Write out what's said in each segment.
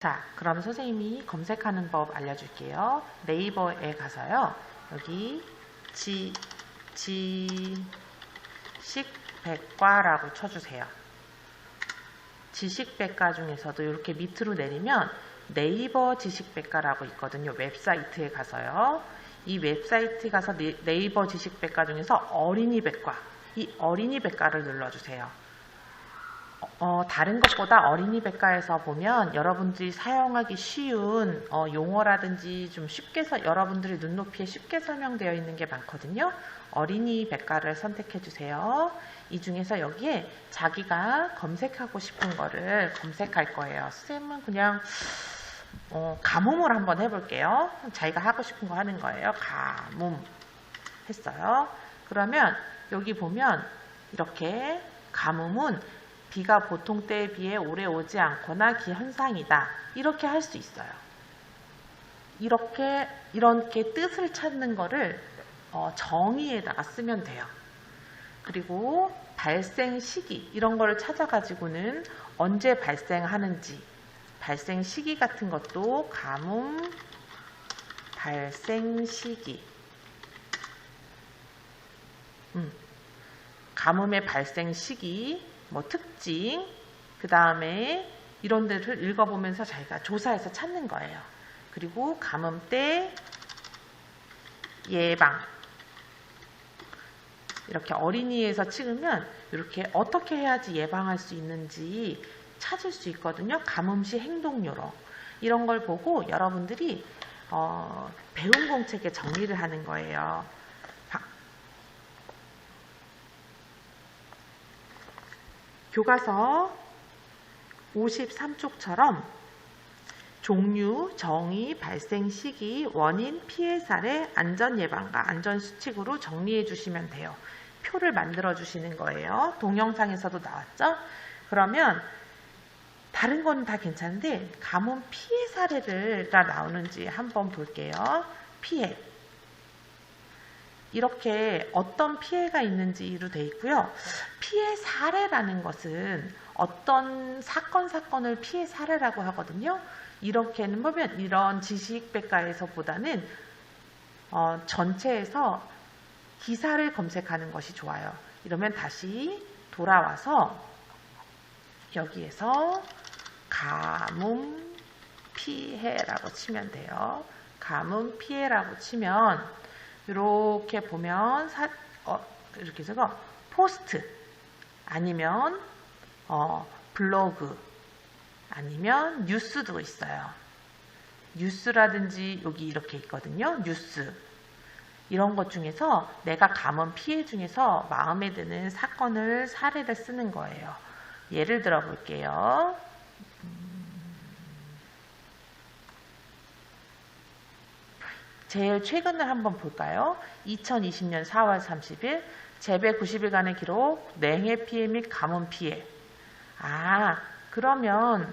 자, 그럼 선생님이 검색하는 법 알려줄게요. 네이버에 가서요. 여기 지식백과라고 쳐주세요. 지식백과 중에서도 이렇게 밑으로 내리면 네이버 지식백과라고 있거든요. 웹사이트에 가서요. 이 웹사이트에 가서 네이버 지식백과 중에서 어린이백과, 이 어린이백과를 눌러주세요. 다른 것보다 어린이백과에서 보면 여러분들이 사용하기 쉬운 용어라든지 좀 쉽게 여러분들이 눈높이에 쉽게 설명되어 있는 게 많거든요. 어린이백과를 선택해 주세요. 이 중에서 여기에 자기가 검색하고 싶은 거를 검색할 거예요. 선생님은 그냥 가뭄을 한번 해볼게요. 자기가 하고 싶은 거 하는 거예요. 가뭄 했어요. 그러면 여기 보면 이렇게 가뭄은 비가 보통 때에 비해 오래 오지 않거나 기현상이다. 이렇게 할 수 있어요. 이렇게 뜻을 찾는 거를 정의에다가 쓰면 돼요. 그리고 발생 시기 이런 거를 찾아가지고는 언제 발생하는지 발생 시기 같은 것도 가뭄 발생 시기 가뭄의 발생 시기 뭐 특징, 그 다음에 이런 데를 읽어보면서 자기가 조사해서 찾는 거예요. 그리고 가뭄 때 예방 이렇게 어린이에서 찍으면 이렇게 어떻게 해야지 예방할 수 있는지 찾을 수 있거든요. 가뭄 시 행동 요령 이런 걸 보고 여러분들이 배운 공책에 정리를 하는 거예요. 교과서 53쪽처럼 종류, 정의, 발생 시기, 원인, 피해 사례, 안전 예방과 안전 수칙으로 정리해 주시면 돼요. 표를 만들어 주시는 거예요. 동영상에서도 나왔죠? 그러면 다른 건 다 괜찮은데 가뭄 피해 사례가 나오는지 한번 볼게요. 피해. 이렇게 어떤 피해가 있는지로 되어 있고요. 피해 사례라는 것은 어떤 사건을 피해 사례라고 하거든요. 이렇게는 보면 이런 지식백과에서보다는 전체에서 기사를 검색하는 것이 좋아요. 이러면 다시 돌아와서 여기에서 가뭄 피해라고 치면 돼요. 가뭄 피해라고 치면 이렇게 보면 이렇게 해서 포스트 아니면 블로그 아니면 뉴스도 있어요. 뉴스라든지 여기 이렇게 있거든요. 뉴스 이런 것 중에서 내가 가뭄 피해 중에서 마음에 드는 사례를 쓰는 거예요. 예를 들어 볼게요. 제일 최근을 한번 볼까요? 2020년 4월 30일 재배 90일간의 기록 냉해 피해 및 가뭄 피해. 그러면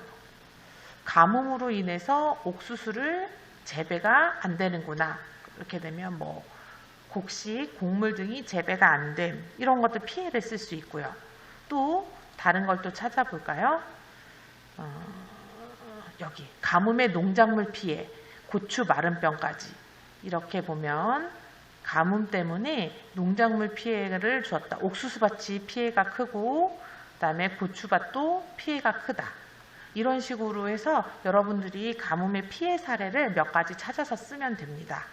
가뭄으로 인해서 옥수수를 재배가 안 되는구나. 이렇게 되면 뭐 곡식, 곡물 등이 재배가 안 됨. 이런 것도 피해를 쓸 수 있고요. 또 다른 걸 또 찾아볼까요? 여기 가뭄의 농작물 피해, 고추 마름병까지. 이렇게 보면 가뭄 때문에 농작물 피해를 주었다. 옥수수밭이 피해가 크고 그다음에 고추밭도 피해가 크다. 이런 식으로 해서 여러분들이 가뭄의 피해 사례를 몇 가지 찾아서 쓰면 됩니다.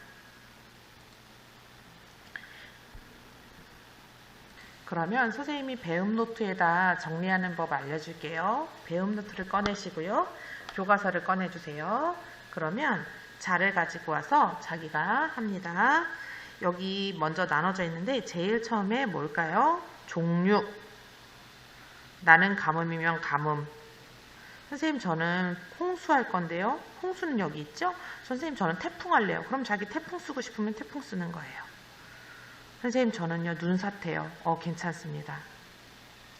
그러면 선생님이 배움 노트에다 정리하는 법 알려줄게요. 배움 노트를 꺼내시고요. 교과서를 꺼내주세요. 그러면 자를 가지고 와서 자기가 합니다. 여기 먼저 나눠져 있는데 제일 처음에 뭘까요? 종류. 나는 가뭄이면 가뭄. 선생님 저는 홍수 할 건데요. 홍수는 여기 있죠? 선생님 저는 태풍 할래요. 그럼 자기 태풍 쓰고 싶으면 태풍 쓰는 거예요. 선생님 저는요 눈사태요. 괜찮습니다.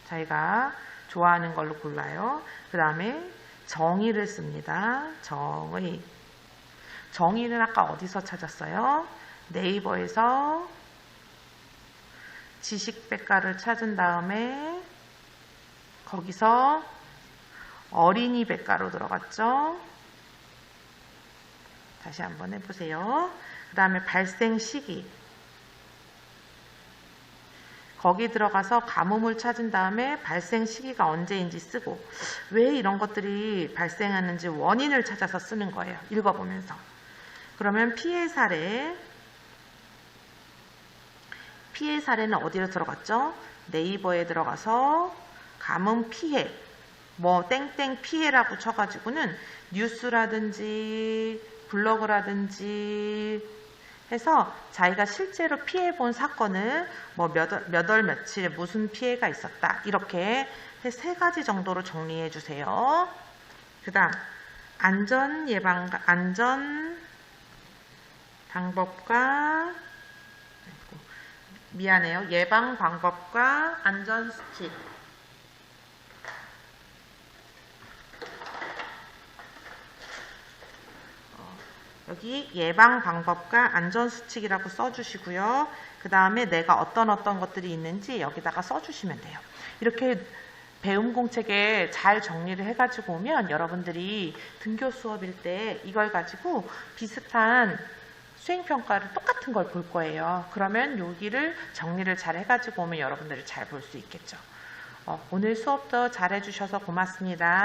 자기가 좋아하는 걸로 골라요. 그 다음에 정의를 씁니다. 정의는 아까 어디서 찾았어요? 네이버에서 지식백과를 찾은 다음에 거기서 어린이백과로 들어갔죠. 다시 한번 해보세요. 그 다음에 발생 시기. 거기 들어가서 가뭄을 찾은 다음에 발생 시기가 언제인지 쓰고 왜 이런 것들이 발생하는지 원인을 찾아서 쓰는 거예요. 읽어보면서. 그러면 피해 사례. 피해 사례는 어디로 들어갔죠? 네이버에 들어가서 가뭄 피해, 뭐 땡땡 피해라고 쳐가지고는 뉴스라든지 블로그라든지 해서 자기가 실제로 피해본 사건을 뭐 몇 월 며칠에 무슨 피해가 있었다 이렇게 세 가지 정도로 정리해 주세요. 그 다음 안전 방법과 예방 방법과 안전 수칙. 여기 예방 방법과 안전 수칙이라고 써주시고요. 그 다음에 내가 어떤 것들이 있는지 여기다가 써주시면 돼요. 이렇게 배움 공책에 잘 정리를 해가지고 오면 여러분들이 등교 수업일 때 이걸 가지고 비슷한 수행평가를 똑같은 걸 볼 거예요. 그러면 여기를 정리를 잘 해가지고 오면 여러분들이 잘 볼 수 있겠죠. 오늘 수업도 잘 해주셔서 고맙습니다.